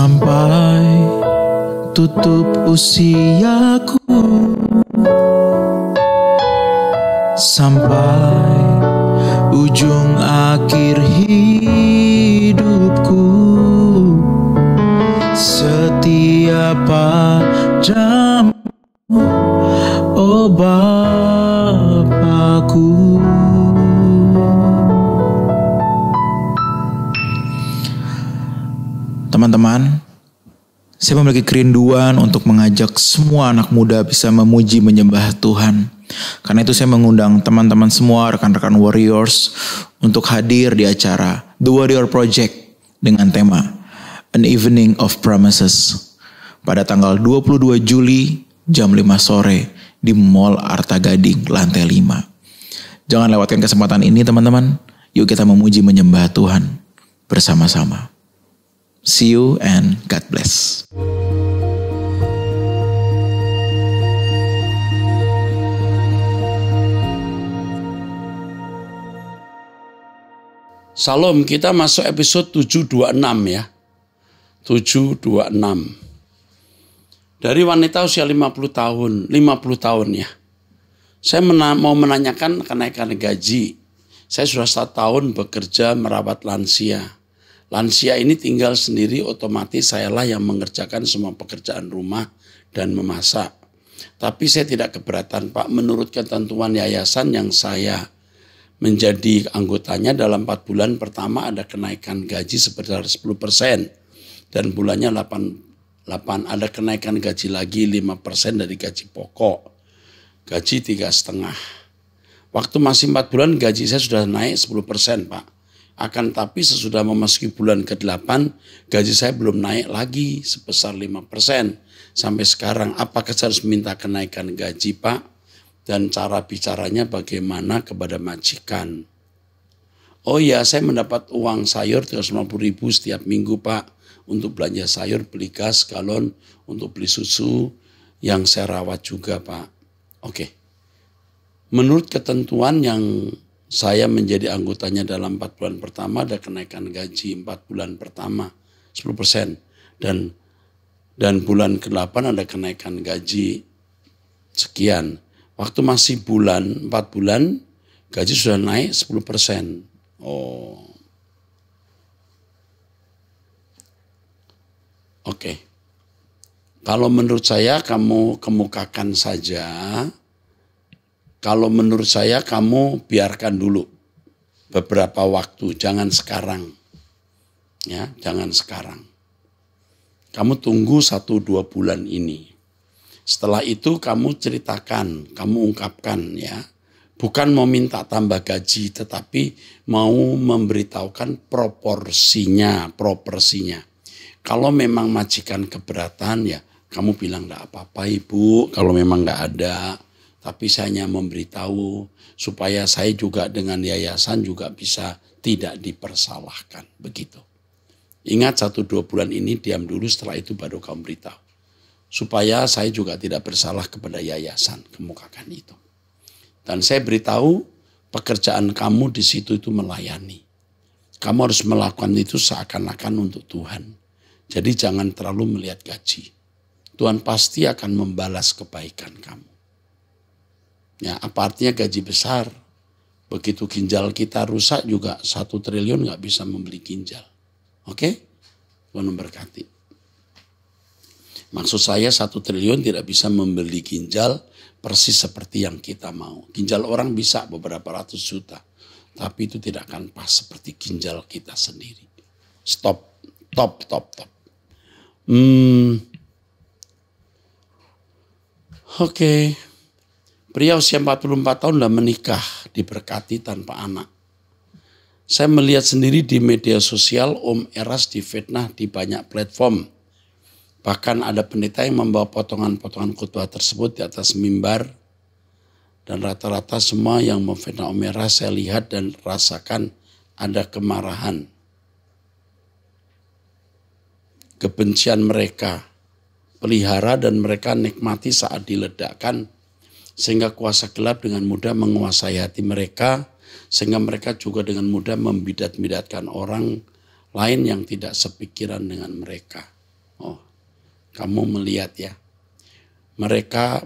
sampai tutup usiaku, sampai ujung akhir hidupku, setia padamu, oh Bapakku. Teman-teman, saya memiliki kerinduan untuk mengajak semua anak muda bisa memuji menyembah Tuhan. Karena itu saya mengundang teman-teman semua, rekan-rekan Warriors, untuk hadir di acara The Warrior Project dengan tema An Evening of Promises pada tanggal 22 Juli jam 5 sore di Mall Arta Gading lantai 5. Jangan lewatkan kesempatan ini teman-teman. Yuk kita memuji menyembah Tuhan bersama-sama. See you and God bless. Salam, kita masuk episode 726 ya. 726. Dari wanita usia 50 tahun ya. Saya mau menanyakan kenaikan gaji. Saya sudah 1 tahun bekerja merawat lansia. Lansia ini tinggal sendiri, otomatis sayalah yang mengerjakan semua pekerjaan rumah dan memasak. Tapi saya tidak keberatan Pak, menurut ketentuan yayasan yang saya menjadi anggotanya dalam 4 bulan pertama ada kenaikan gaji sebesar 10%. Dan bulannya 8 ada kenaikan gaji lagi 5% dari gaji pokok. Gaji 3,5. Waktu masih 4 bulan gaji saya sudah naik 10% Pak. Akan tapi sesudah memasuki bulan ke-8, gaji saya belum naik lagi sebesar 5%. Sampai sekarang, apakah saya harus minta kenaikan gaji Pak? Dan cara bicaranya bagaimana kepada majikan? Oh iya, saya mendapat uang sayur 350.000 setiap minggu Pak. Untuk belanja sayur, beli gas, galon, untuk beli susu yang saya rawat juga Pak. Oke. Menurut ketentuan yang saya menjadi anggotanya dalam 4 bulan pertama ada kenaikan gaji 4 bulan pertama 10%. Dan bulan ke-8 ada kenaikan gaji sekian. Waktu masih 4 bulan gaji sudah naik 10%. Oh. Oke. Kalau menurut saya kamu kemukakan saja. Kalau menurut saya kamu biarkan dulu beberapa waktu, jangan sekarang. Ya, jangan sekarang. Kamu tunggu 1-2 bulan ini. Setelah itu kamu ceritakan, kamu ungkapkan ya. Bukan mau minta tambah gaji, tetapi mau memberitahukan proporsinya. Kalau memang majikan keberatan ya, kamu bilang enggak apa-apa Ibu, kalau memang enggak ada. Tapi saya hanya memberitahu supaya saya juga dengan yayasan juga bisa tidak dipersalahkan. Begitu. Ingat 1-2 bulan ini diam dulu, setelah itu baru kamu beritahu. Supaya saya juga tidak bersalah kepada yayasan, kemukakan itu. Dan saya beritahu pekerjaan kamu di situ itu melayani. Kamu harus melakukan itu seakan-akan untuk Tuhan. Jadi jangan terlalu melihat gaji. Tuhan pasti akan membalas kebaikan kamu. Ya, apa artinya gaji besar? Begitu ginjal kita rusak juga 1 triliun nggak bisa membeli ginjal. Oke? Tuhan memberkati. Maksud saya 1 triliun tidak bisa membeli ginjal persis seperti yang kita mau. Ginjal orang bisa beberapa ratus juta. Tapi itu tidak akan pas seperti ginjal kita sendiri. Stop. Oke. Pria usia 44 tahun sudah menikah, diberkati tanpa anak. Saya melihat sendiri di media sosial Om Eras difitnah di banyak platform. Bahkan ada pendeta yang membawa potongan-potongan khotbah tersebut di atas mimbar. Dan rata-rata semua yang memfitnah Om Eras saya lihat dan rasakan ada kemarahan. Kebencian mereka pelihara dan mereka nikmati saat diledakkan. Sehingga kuasa gelap dengan mudah menguasai hati mereka. Sehingga mereka juga dengan mudah membidat-bidatkan orang lain yang tidak sepikiran dengan mereka. Oh, kamu melihat ya. Mereka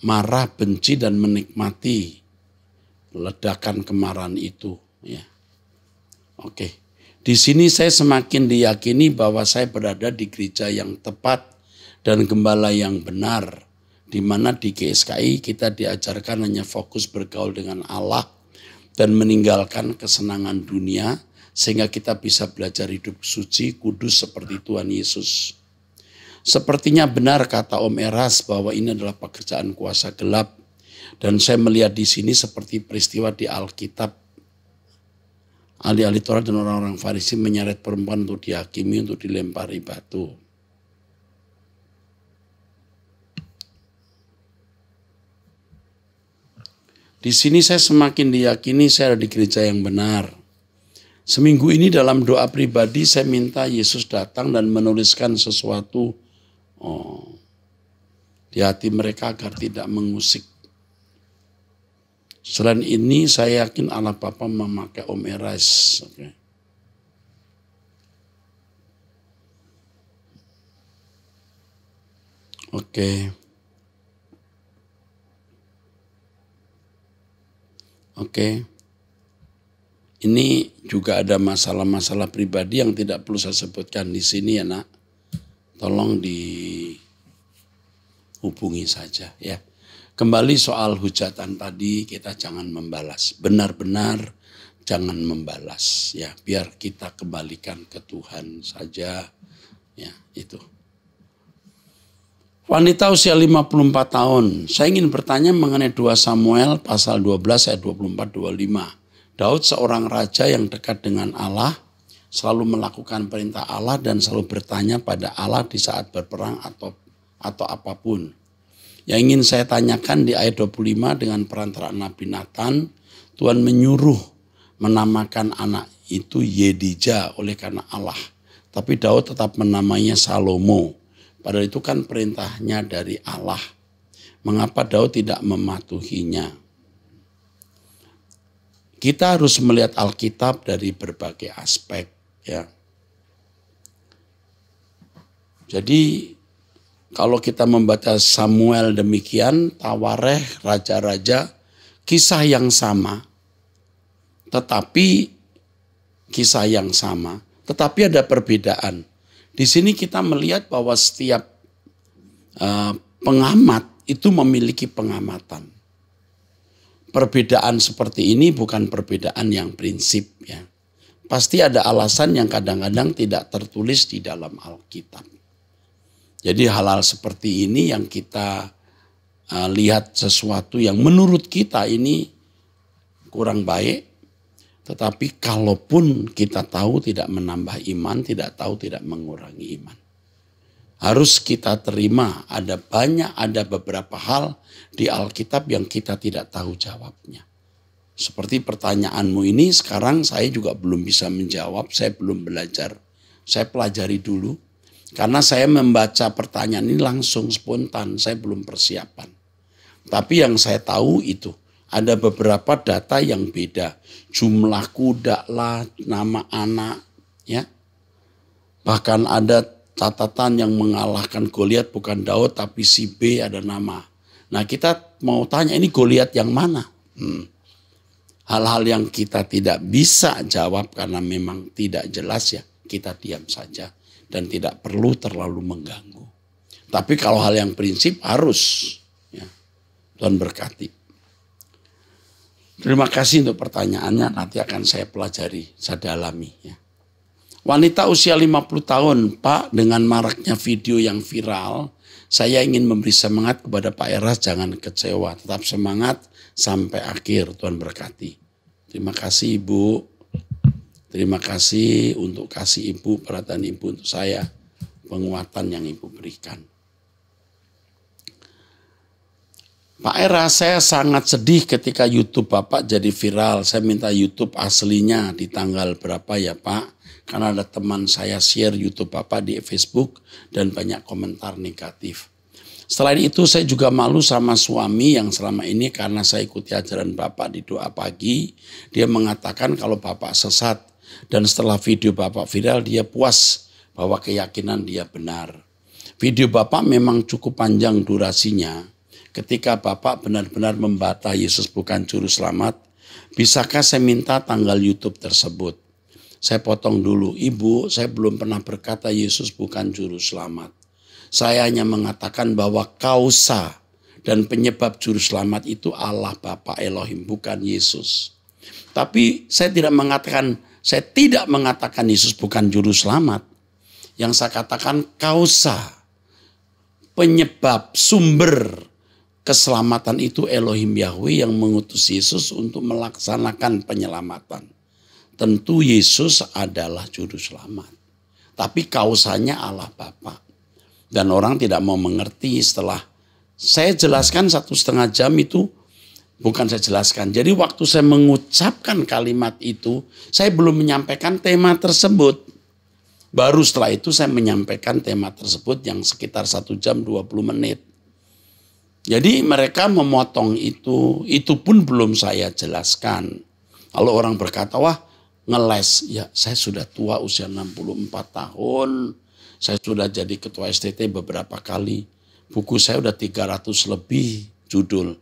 marah, benci, dan menikmati ledakan kemarahan itu. Ya. Oke. Di sini saya semakin diyakini bahwa saya berada di gereja yang tepat dan gembala yang benar. Di mana di GSKI kita diajarkan hanya fokus bergaul dengan Allah dan meninggalkan kesenangan dunia sehingga kita bisa belajar hidup suci, kudus seperti Tuhan Yesus. Sepertinya benar kata Om Eras bahwa ini adalah pekerjaan kuasa gelap. Dan saya melihat di sini seperti peristiwa di Alkitab. Ahli-ahli Taurat dan orang-orang Farisi menyeret perempuan untuk dihakimi, untuk dilempari batu. Di sini saya semakin diyakini saya ada di gereja yang benar. Seminggu ini dalam doa pribadi saya minta Yesus datang dan menuliskan sesuatu di hati mereka agar tidak mengusik. Selain ini saya yakin Allah Bapa memakai Om Eras. Oke. Ini juga ada masalah-masalah pribadi yang tidak perlu saya sebutkan di sini ya nak. Tolong dihubungi saja ya. Kembali soal hujatan tadi, kita jangan membalas. Benar-benar jangan membalas ya. Biar kita kembalikan ke Tuhan saja ya itu. Wanita usia 54 tahun. Saya ingin bertanya mengenai 2 Samuel pasal 12 ayat 24-25. Daud seorang raja yang dekat dengan Allah, selalu melakukan perintah Allah dan selalu bertanya pada Allah di saat berperang atau apapun. Yang ingin saya tanyakan di ayat 25 dengan perantaraan Nabi Nathan, Tuhan menyuruh menamakan anak itu Yedija oleh karena Allah. Tapi Daud tetap menamainya Salomo. Padahal itu kan perintahnya dari Allah. Mengapa Daud tidak mematuhinya? Kita harus melihat Alkitab dari berbagai aspek ya. Jadi kalau kita membaca Samuel demikian, Tawarikh, raja-raja, kisah yang sama. Tetapi ada perbedaan. Di sini kita melihat bahwa setiap pengamat itu memiliki pengamatan. Perbedaan seperti ini bukan perbedaan yang prinsip ya. Pasti ada alasan yang kadang-kadang tidak tertulis di dalam Alkitab. Jadi hal-hal seperti ini yang kita lihat sesuatu yang menurut kita ini kurang baik. Tetapi kalaupun kita tahu tidak menambah iman, tidak tahu tidak mengurangi iman. Harus kita terima ada beberapa hal di Alkitab yang kita tidak tahu jawabnya. Seperti pertanyaanmu ini sekarang saya juga belum bisa menjawab, saya belum belajar. Saya pelajari dulu. Karena saya membaca pertanyaan ini langsung spontan, saya belum persiapan. Tapi yang saya tahu itu, ada beberapa data yang beda. Jumlah kuda lah, nama anak. Ya. Bahkan ada catatan yang mengalahkan Goliat bukan Daud tapi si B ada nama. Nah kita mau tanya ini Goliat yang mana? Hal-hal yang kita tidak bisa jawab karena memang tidak jelas ya. Kita diam saja. Dan tidak perlu terlalu mengganggu. Tapi kalau hal yang prinsip harus. Ya. Tuhan berkati. Terima kasih untuk pertanyaannya. Nanti akan saya pelajari, saya dalami. Ya. Wanita usia 50 tahun, Pak, dengan maraknya video yang viral, saya ingin memberi semangat kepada Pak Eras, jangan kecewa. Tetap semangat sampai akhir. Tuhan berkati. Terima kasih Ibu. Terima kasih untuk kasih Ibu, perhatian Ibu untuk saya, penguatan yang Ibu berikan. Pak Eras, saya sangat sedih ketika YouTube Bapak jadi viral. Saya minta YouTube aslinya di tanggal berapa ya Pak? Karena ada teman saya share YouTube Bapak di Facebook dan banyak komentar negatif. Selain itu saya juga malu sama suami yang selama ini karena saya ikuti ajaran Bapak di doa pagi. Dia mengatakan kalau Bapak sesat. Dan setelah video Bapak viral dia puas bahwa keyakinan dia benar. Video Bapak memang cukup panjang durasinya. Ketika Bapak benar-benar membantah Yesus bukan juru selamat, bisakah saya minta tanggal YouTube tersebut? Saya potong dulu, Ibu, saya belum pernah berkata Yesus bukan juru selamat. Saya hanya mengatakan bahwa kausa dan penyebab juru selamat itu Allah Bapa Elohim, bukan Yesus. Tapi saya tidak mengatakan Yesus bukan juru selamat. Yang saya katakan kausa, penyebab, sumber keselamatan itu Elohim Yahweh yang mengutus Yesus untuk melaksanakan penyelamatan. Tentu Yesus adalah juru selamat. Tapi kausanya Allah Bapa. Dan orang tidak mau mengerti setelah saya jelaskan 1,5 jam itu, bukan saya jelaskan. Jadi waktu saya mengucapkan kalimat itu, saya belum menyampaikan tema tersebut. Baru setelah itu saya menyampaikan tema tersebut yang sekitar 1 jam 20 menit. Jadi mereka memotong itu pun belum saya jelaskan. Kalau orang berkata, wah ngeles, ya saya sudah tua usia 64 tahun. Saya sudah jadi ketua STT beberapa kali. Buku saya udah 300 lebih judul.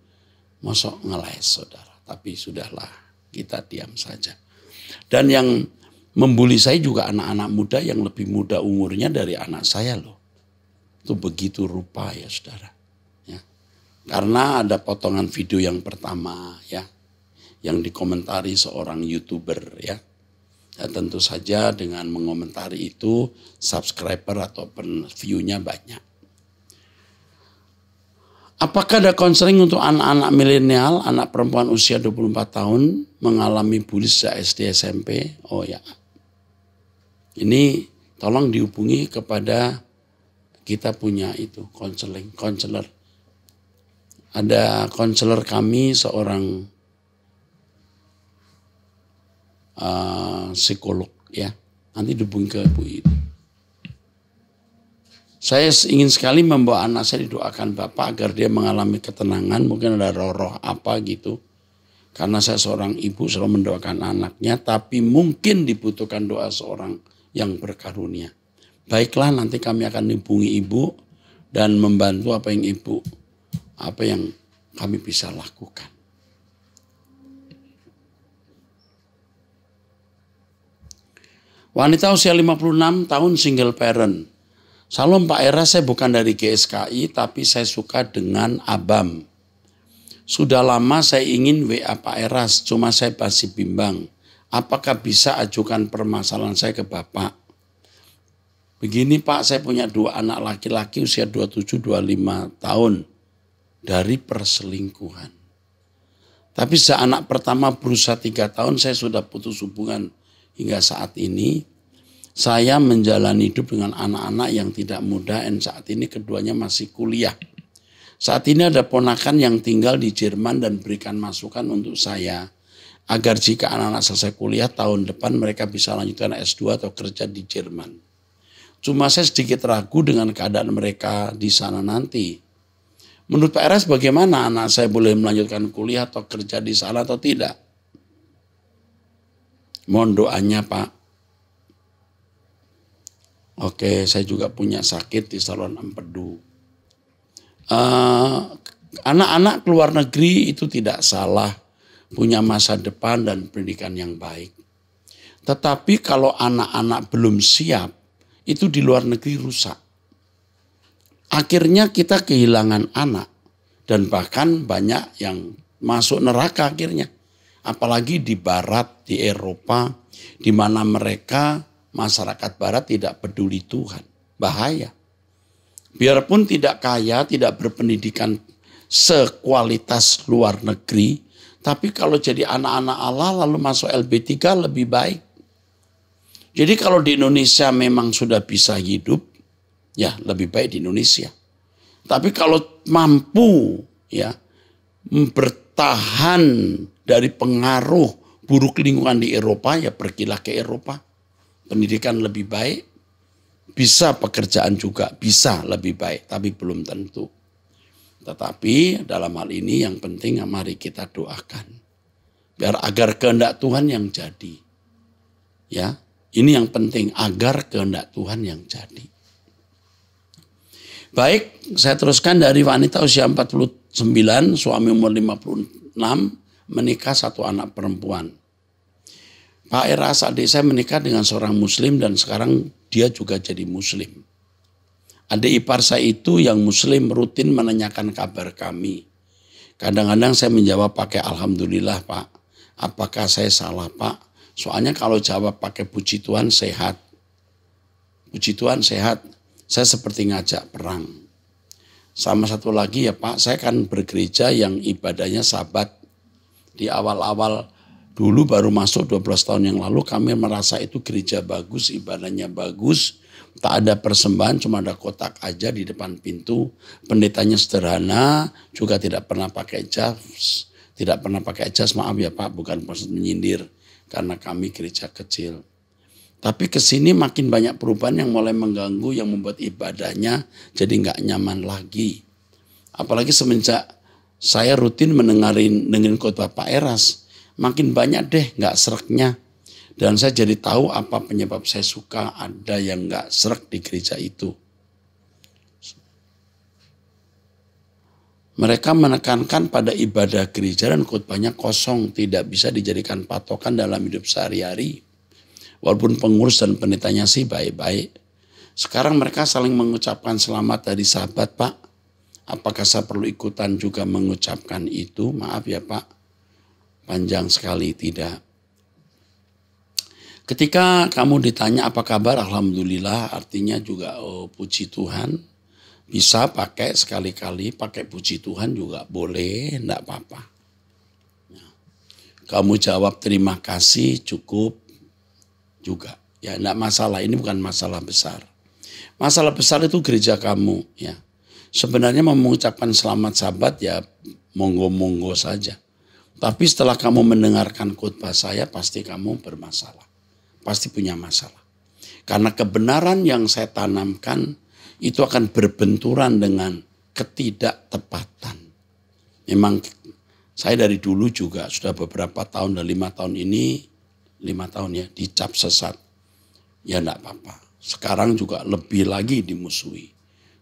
Masa ngeles saudara, tapi sudahlah kita diam saja. Dan yang membuli saya juga anak-anak muda yang lebih muda umurnya dari anak saya loh. Itu begitu rupa ya saudara. Ya. Karena ada potongan video yang pertama ya. Yang dikomentari seorang YouTuber ya. Dan tentu saja dengan mengomentari itu subscriber atau view-nya banyak. Apakah ada konseling untuk anak-anak milenial, anak perempuan usia 24 tahun mengalami bully sejak SD SMP? Oh ya. Ini tolong dihubungi kepada kita punya itu konselor. Ada konselor kami seorang psikolog ya. Nanti dihubungi ke Bu itu. Saya ingin sekali membawa anak saya didoakan Bapak agar dia mengalami ketenangan. Mungkin ada roh-roh apa gitu. Karena saya seorang ibu selalu mendoakan anaknya. Tapi mungkin dibutuhkan doa seorang yang berkarunia. Baiklah nanti kami akan hubungi ibu. Dan membantu apa yang kami bisa lakukan. Wanita usia 56 tahun single parent. Salam Pak Era, saya bukan dari GSKI tapi saya suka dengan ABAM. Sudah lama saya ingin WA Pak Eras, cuma saya masih bimbang. Apakah bisa ajukan permasalahan saya ke Bapak? Begini Pak, saya punya 2 anak laki-laki usia 27-25 tahun dari perselingkuhan. Tapi sejak anak pertama berusia 3 tahun saya sudah putus hubungan hingga saat ini. Saya menjalani hidup dengan anak-anak yang tidak muda dan saat ini keduanya masih kuliah. Saat ini ada ponakan yang tinggal di Jerman dan berikan masukan untuk saya agar jika anak-anak selesai kuliah tahun depan mereka bisa lanjutkan S2 atau kerja di Jerman. Cuma saya sedikit ragu dengan keadaan mereka di sana nanti. Menurut Pak Eras bagaimana anak saya boleh melanjutkan kuliah atau kerja di sana atau tidak? Mohon doanya Pak. Oke, saya juga punya sakit di saluran empedu. Anak-anak keluar negeri itu tidak salah, punya masa depan dan pendidikan yang baik. Tetapi kalau anak-anak belum siap, itu di luar negeri rusak. Akhirnya kita kehilangan anak dan bahkan banyak yang masuk neraka akhirnya. Apalagi di barat, di Eropa, di mana mereka masyarakat barat tidak peduli Tuhan. Bahaya. Biarpun tidak kaya, tidak berpendidikan sekualitas luar negeri, tapi kalau jadi anak-anak Allah lalu masuk LB3 lebih baik. Jadi kalau di Indonesia memang sudah bisa hidup, ya lebih baik di Indonesia. Tapi kalau mampu ya bertahan dari pengaruh buruk lingkungan di Eropa, ya pergilah ke Eropa. Pendidikan lebih baik, bisa pekerjaan juga, bisa lebih baik, tapi belum tentu. Tetapi dalam hal ini yang penting mari kita doakan. Biar agar kehendak Tuhan yang jadi. Ya, ini yang penting, agar kehendak Tuhan yang jadi. Baik, saya teruskan dari wanita usia 49, suami umur 56, menikah satu anak perempuan. Pak Eras, adik saya menikah dengan seorang muslim dan sekarang dia juga jadi muslim. Adik ipar saya itu yang muslim rutin menanyakan kabar kami. Kadang-kadang saya menjawab pakai alhamdulillah Pak. Apakah saya salah Pak? Soalnya kalau jawab pakai puji Tuhan sehat. Puji Tuhan sehat. Saya seperti ngajak perang. Sama satu lagi ya Pak, saya kan bergereja yang ibadahnya Sabat. Di awal-awal dulu baru masuk 12 tahun yang lalu kami merasa itu gereja bagus, ibadahnya bagus. Tak ada persembahan, cuma ada kotak aja di depan pintu. Pendetanya sederhana, juga tidak pernah pakai jas. Tidak pernah pakai jas, maaf ya Pak, bukan maksud menyindir. Karena kami gereja kecil. Tapi kesini makin banyak perubahan yang mulai mengganggu, yang membuat ibadahnya jadi nggak nyaman lagi. Apalagi semenjak saya rutin dengerin khotbah Pak Eras, makin banyak deh nggak sereknya. Dan saya jadi tahu apa penyebab saya suka ada yang nggak serek di gereja itu. Mereka menekankan pada ibadah gereja dan khotbahnya kosong, tidak bisa dijadikan patokan dalam hidup sehari-hari. Walaupun pengurus dan pendetanya sih baik-baik. Sekarang mereka saling mengucapkan selamat dari Sabat, Pak. Apakah saya perlu ikutan juga mengucapkan itu? Maaf ya Pak, panjang sekali tidak. Ketika kamu ditanya apa kabar, alhamdulillah, artinya juga puji Tuhan. Bisa pakai sekali-kali, pakai puji Tuhan juga boleh, enggak apa-apa. Kamu jawab terima kasih cukup juga. Ya enggak masalah, ini bukan masalah besar. Masalah besar itu gereja kamu ya. Sebenarnya mengucapkan selamat Sabat ya monggo-monggo saja. Tapi setelah kamu mendengarkan khotbah saya pasti kamu bermasalah. Pasti punya masalah. Karena kebenaran yang saya tanamkan itu akan berbenturan dengan ketidaktepatan. Memang saya dari dulu juga sudah beberapa tahun dan 5 tahun ini, 5 tahun ya dicap sesat. Ya enggak apa-apa. Sekarang juga lebih lagi dimusuhi.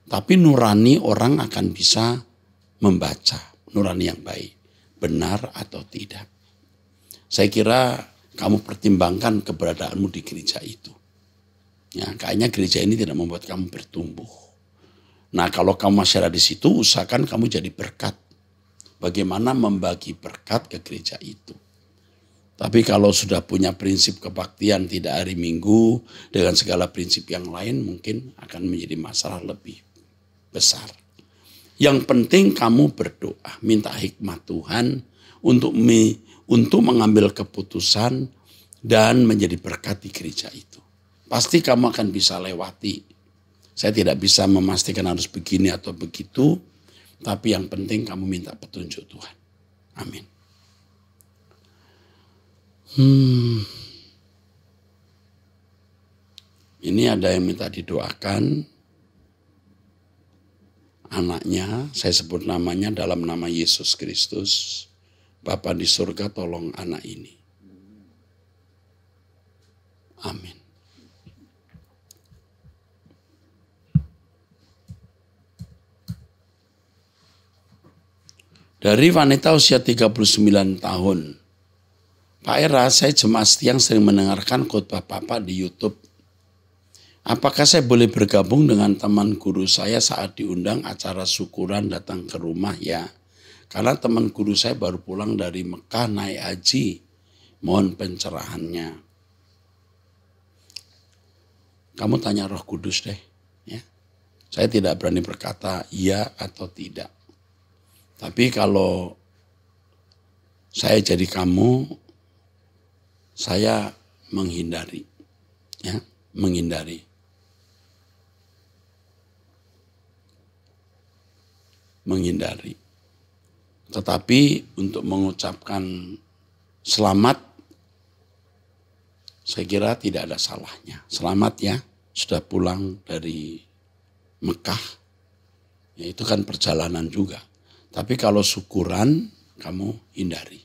Tapi nurani orang akan bisa membaca. Nurani yang baik. Benar atau tidak. Saya kira kamu pertimbangkan keberadaanmu di gereja itu. Ya, kayaknya gereja ini tidak membuat kamu bertumbuh. Nah kalau kamu masih ada di situ, usahakan kamu jadi berkat. Bagaimana membagi berkat ke gereja itu. Tapi kalau sudah punya prinsip kebaktian tidak hari Minggu dengan segala prinsip yang lain mungkin akan menjadi masalah lebih besar. Yang penting kamu berdoa, minta hikmat Tuhan untuk mengambil keputusan dan menjadi berkat di gereja itu. Pasti kamu akan bisa lewati. Saya tidak bisa memastikan harus begini atau begitu, tapi yang penting kamu minta petunjuk Tuhan. Amin. Ini ada yang minta didoakan. Anaknya, saya sebut namanya dalam nama Yesus Kristus. Bapa di surga tolong anak ini. Amin. Dari wanita usia 39 tahun. Pak Era, saya jemaat setia yang sering mendengarkan khotbah Bapak di YouTube. Apakah saya boleh bergabung dengan teman guru saya saat diundang acara syukuran datang ke rumah ya? Karena teman guru saya baru pulang dari Mekah naik haji. Mohon pencerahannya. Kamu tanya Roh Kudus deh. Ya. Saya tidak berani berkata iya atau tidak. Tapi kalau saya jadi kamu, saya menghindari. Ya, menghindari. Menghindari. Tetapi untuk mengucapkan selamat, saya kira tidak ada salahnya. Selamat ya, sudah pulang dari Mekah. Ya, itu kan perjalanan juga. Tapi kalau syukuran, kamu hindari.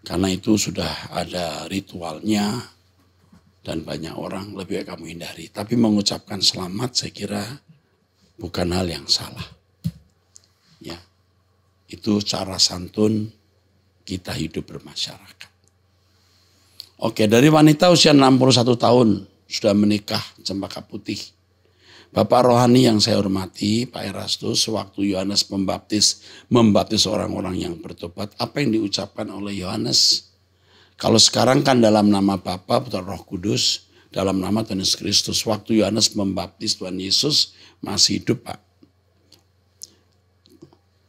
Karena itu sudah ada ritualnya dan banyak orang lebih baik kamu hindari. Tapi mengucapkan selamat saya kira bukan hal yang salah. Ya. Itu cara santun kita hidup bermasyarakat. Oke, dari wanita usia 61 tahun sudah menikah Cempaka Putih. Bapak rohani yang saya hormati, Pak Erastus, waktu Yohanes membaptis orang-orang yang bertobat, apa yang diucapkan oleh Yohanes? Kalau sekarang kan dalam nama Bapa, Putra, Roh Kudus, dalam nama Tuhan Yesus Kristus. Waktu Yohanes membaptis Tuhan Yesus masih hidup, Pak.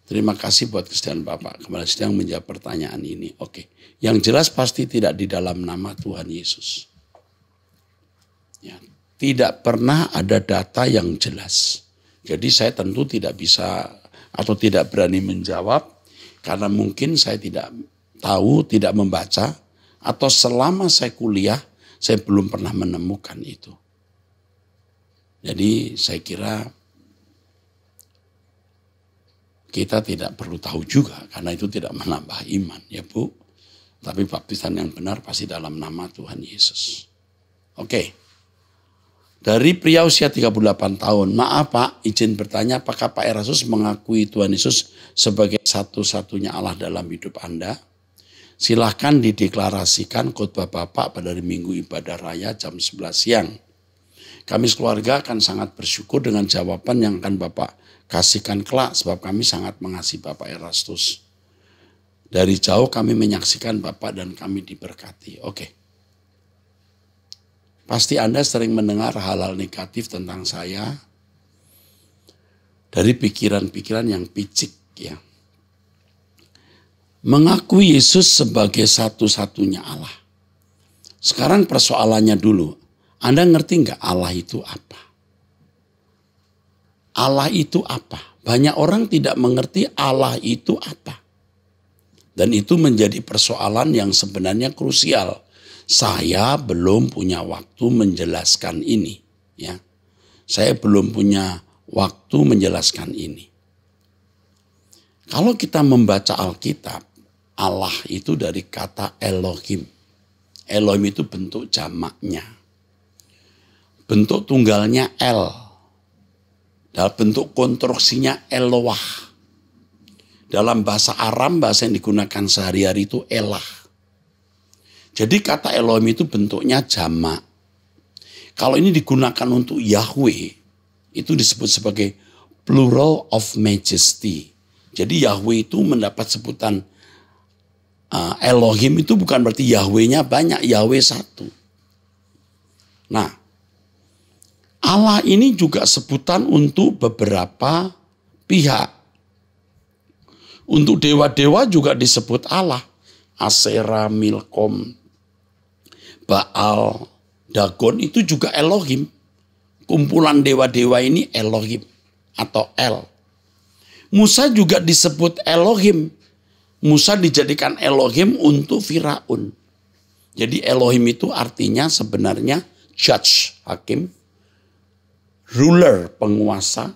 Terima kasih buat kesediaan Bapak. Kembali sedang menjawab pertanyaan ini. Oke, yang jelas pasti tidak di dalam nama Tuhan Yesus. Ya, tidak pernah ada data yang jelas. Jadi saya tentu tidak bisa atau tidak berani menjawab karena mungkin saya tidak tahu, tidak membaca, atau selama saya kuliah saya belum pernah menemukan itu. Jadi saya kira kita tidak perlu tahu juga karena itu tidak menambah iman, ya Bu. Tapi baptisan yang benar pasti dalam nama Tuhan Yesus. Oke. Dari pria usia 38 tahun, maaf Pak, izin bertanya apakah Pak Erastus mengakui Tuhan Yesus sebagai satu-satunya Allah dalam hidup Anda? Silahkan dideklarasikan khotbah Bapak pada hari Minggu Ibadah Raya jam 11 siang. Kami sekeluarga akan sangat bersyukur dengan jawaban yang akan Bapak kasihkan kelak sebab kami sangat mengasihi Bapak Erastus. Dari jauh kami menyaksikan Bapak dan kami diberkati. Oke. Pasti Anda sering mendengar hal-hal negatif tentang saya dari pikiran-pikiran yang picik ya. Mengakui Yesus sebagai satu-satunya Allah. Sekarang persoalannya dulu. Anda ngerti nggak Allah itu apa? Allah itu apa? Banyak orang tidak mengerti Allah itu apa. Dan itu menjadi persoalan yang sebenarnya krusial. Saya belum punya waktu menjelaskan ini. Ya, saya belum punya waktu menjelaskan ini. Kalau kita membaca Alkitab, Allah itu dari kata Elohim. Elohim itu bentuk jamaknya. Bentuk tunggalnya El. Dalam bentuk konstruksinya Eloah. Dalam bahasa Aram, bahasa yang digunakan sehari-hari itu Elah. Jadi kata Elohim itu bentuknya jamak. Kalau ini digunakan untuk Yahweh, itu disebut sebagai plural of majesty. Jadi Yahweh itu mendapat sebutan Elohim itu bukan berarti Yahweh-nya banyak, Yahweh satu. Nah, Allah ini juga sebutan untuk beberapa pihak. Untuk dewa-dewa juga disebut Allah. Asera, Milkom, Baal, Dagon itu juga Elohim. Kumpulan dewa-dewa ini Elohim atau El. Musa juga disebut Elohim. Musa dijadikan Elohim untuk Firaun. Jadi Elohim itu artinya sebenarnya judge, hakim, ruler, penguasa.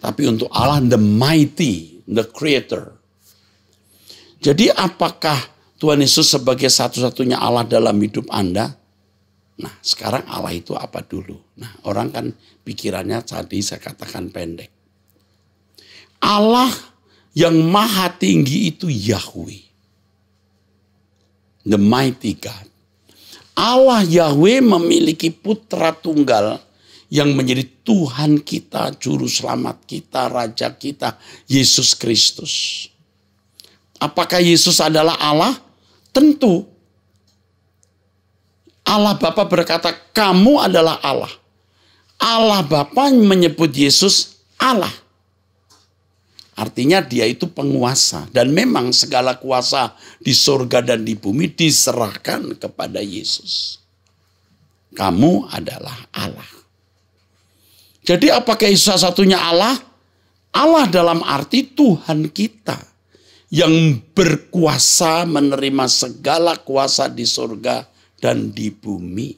Tapi untuk Allah the mighty, the creator. Jadi apakah Tuhan Yesus sebagai satu-satunya Allah dalam hidup Anda? Nah sekarang Allah itu apa dulu? Nah orang kan pikirannya tadi saya katakan pendek. Allah yang maha tinggi itu Yahweh. The mighty God. Allah Yahweh memiliki putra tunggal yang menjadi Tuhan kita, Juru Selamat kita, Raja kita, Yesus Kristus. Apakah Yesus adalah Allah? Tentu. Allah Bapa berkata, kamu adalah Allah. Allah Bapa menyebut Yesus Allah. Artinya dia itu penguasa. Dan memang segala kuasa di surga dan di bumi diserahkan kepada Yesus. Kamu adalah Allah. Jadi apakah Yesus satunya Allah? Allah dalam arti Tuhan kita. Yang berkuasa menerima segala kuasa di surga dan di bumi.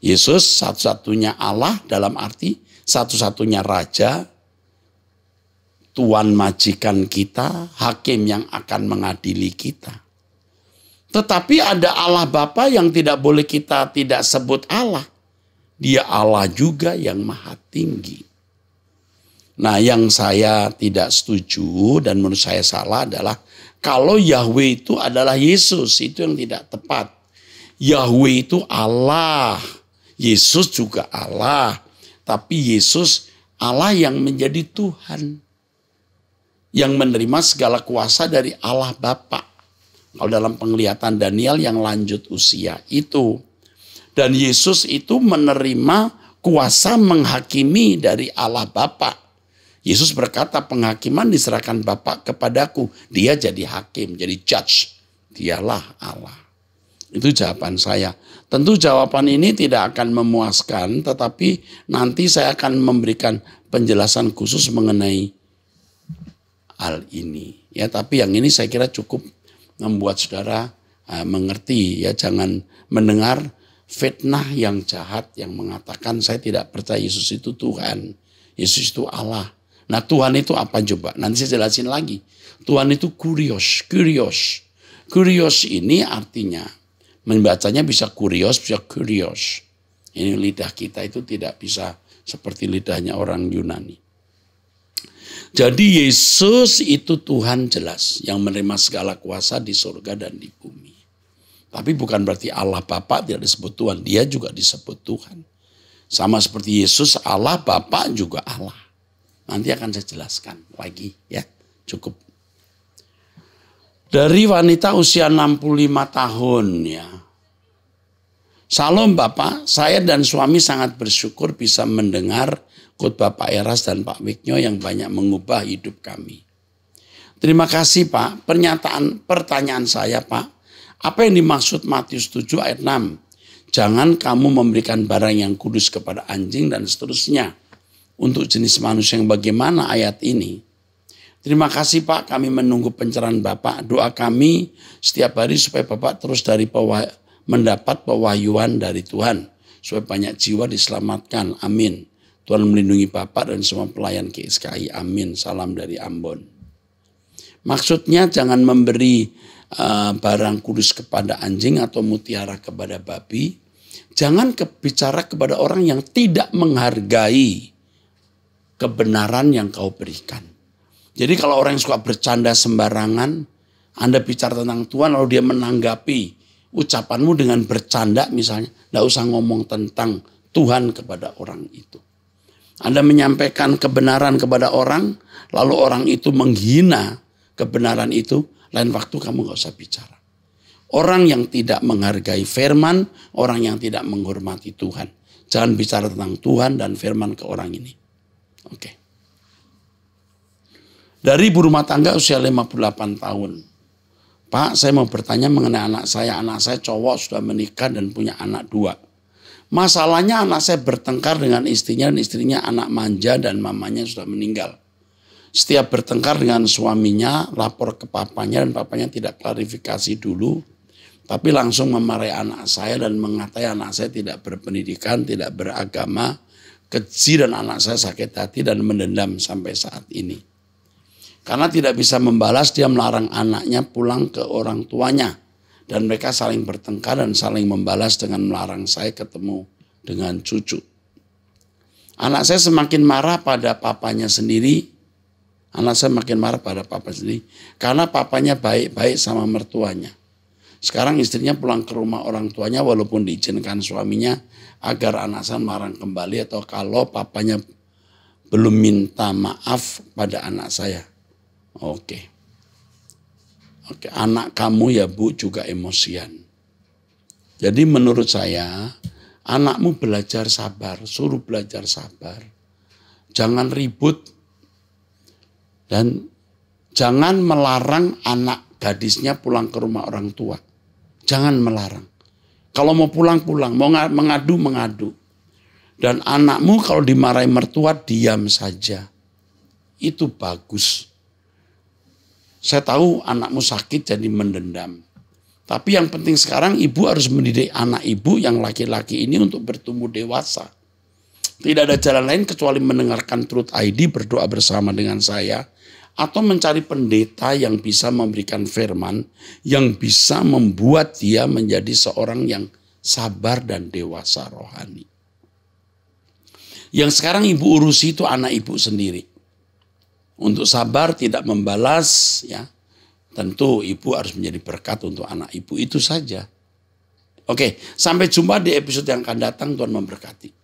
Yesus satu-satunya Allah dalam arti satu-satunya Raja, Tuan majikan kita, hakim yang akan mengadili kita. Tetapi ada Allah Bapa yang tidak boleh kita tidak sebut Allah. Dia Allah juga yang maha tinggi. Nah, yang saya tidak setuju dan menurut saya salah adalah kalau Yahweh itu adalah Yesus, itu yang tidak tepat. Yahweh itu Allah, Yesus juga Allah, tapi Yesus Allah yang menjadi Tuhan, yang menerima segala kuasa dari Allah Bapa. Kalau dalam penglihatan Daniel yang lanjut usia itu. Dan Yesus itu menerima kuasa menghakimi dari Allah Bapa. Yesus berkata, penghakiman diserahkan Bapa kepadaku. Dia jadi hakim, jadi judge. Dialah Allah. Itu jawaban saya. Tentu jawaban ini tidak akan memuaskan, tetapi nanti saya akan memberikan penjelasan khusus mengenai hal ini. Ya, tapi yang ini saya kira cukup membuat saudara mengerti. Ya, jangan mendengar fitnah yang jahat yang mengatakan saya tidak percaya Yesus itu Tuhan. Yesus itu Allah. Nah, Tuhan itu apa coba? Nanti saya jelasin lagi. Tuhan itu kurios. Kurios ini artinya, membacanya bisa kurios, bisa kurios. Ini lidah kita itu tidak bisa seperti lidahnya orang Yunani. Jadi Yesus itu Tuhan jelas yang menerima segala kuasa di surga dan di bumi. Tapi bukan berarti Allah Bapa tidak disebut Tuhan. Dia juga disebut Tuhan. Sama seperti Yesus Allah, Bapa juga Allah. Nanti akan saya jelaskan lagi ya. Cukup. Dari wanita usia 65 tahun ya. Salam Bapak, saya dan suami sangat bersyukur bisa mendengar khotbah Pak Eras dan Pak Wiknyo yang banyak mengubah hidup kami. Terima kasih Pak. Pertanyaan saya Pak. Apa yang dimaksud Matius 7 ayat 6? Jangan kamu memberikan barang yang kudus kepada anjing dan seterusnya. Untuk jenis manusia yang bagaimana ayat ini? Terima kasih Pak, kami menunggu pencerahan Bapak. Doa kami setiap hari supaya Bapak terus mendapat pewahyuan dari Tuhan. Supaya banyak jiwa diselamatkan. Amin. Tuhan melindungi Bapak dan semua pelayan GSKI. Amin. Salam dari Ambon. Maksudnya jangan memberi barang kudus kepada anjing atau mutiara kepada babi. Jangan bicara kepada orang yang tidak menghargai kebenaran yang kau berikan. Jadi kalau orang yang suka bercanda sembarangan, Anda bicara tentang Tuhan lalu dia menanggapi ucapanmu dengan bercanda misalnya, tidak usah ngomong tentang Tuhan kepada orang itu. Anda menyampaikan kebenaran kepada orang, lalu orang itu menghina kebenaran itu, lain waktu kamu gak usah bicara. Orang yang tidak menghargai firman, orang yang tidak menghormati Tuhan. Jangan bicara tentang Tuhan dan firman ke orang ini. Oke. Dari ibu rumah tangga usia 58 tahun. Pak, saya mau bertanya mengenai anak saya. Anak saya cowok sudah menikah dan punya anak 2. Masalahnya anak saya bertengkar dengan istrinya dan istrinya anak manja dan mamanya sudah meninggal. Setiap bertengkar dengan suaminya, lapor ke papanya dan papanya tidak klarifikasi dulu. Tapi langsung memarahi anak saya dan mengatai anak saya tidak berpendidikan, tidak beragama, keji dan anak saya sakit hati dan mendendam sampai saat ini. Karena tidak bisa membalas, dia melarang anaknya pulang ke orang tuanya. Dan mereka saling bertengkar dan saling membalas dengan melarang saya ketemu dengan cucu. Anak saya semakin marah pada papanya sendiri. Karena papanya baik-baik sama mertuanya. Sekarang istrinya pulang ke rumah orang tuanya walaupun diizinkan suaminya agar anak saya melarang kembali atau kalau papanya belum minta maaf pada anak saya. Oke, anak kamu ya Bu juga emosian. Jadi menurut saya anakmu belajar sabar, suruh belajar sabar. Jangan ribut dan jangan melarang anak gadisnya pulang ke rumah orang tua. Jangan melarang. Kalau mau pulang, mau mengadu. Dan anakmu kalau dimarahi mertua, diam saja. Itu bagus. Saya tahu anakmu sakit jadi mendendam. Tapi yang penting sekarang ibu harus mendidik anak ibu yang laki-laki ini untuk bertumbuh dewasa. Tidak ada jalan lain kecuali mendengarkan Truth ID, berdoa bersama dengan saya. Atau mencari pendeta yang bisa memberikan firman, yang bisa membuat dia menjadi seorang yang sabar dan dewasa rohani. Yang sekarang ibu urusi itu anak ibu sendiri. Untuk sabar, tidak membalas, ya. Tentu ibu harus menjadi berkat untuk anak ibu, itu saja. Oke, sampai jumpa di episode yang akan datang. Tuhan memberkati.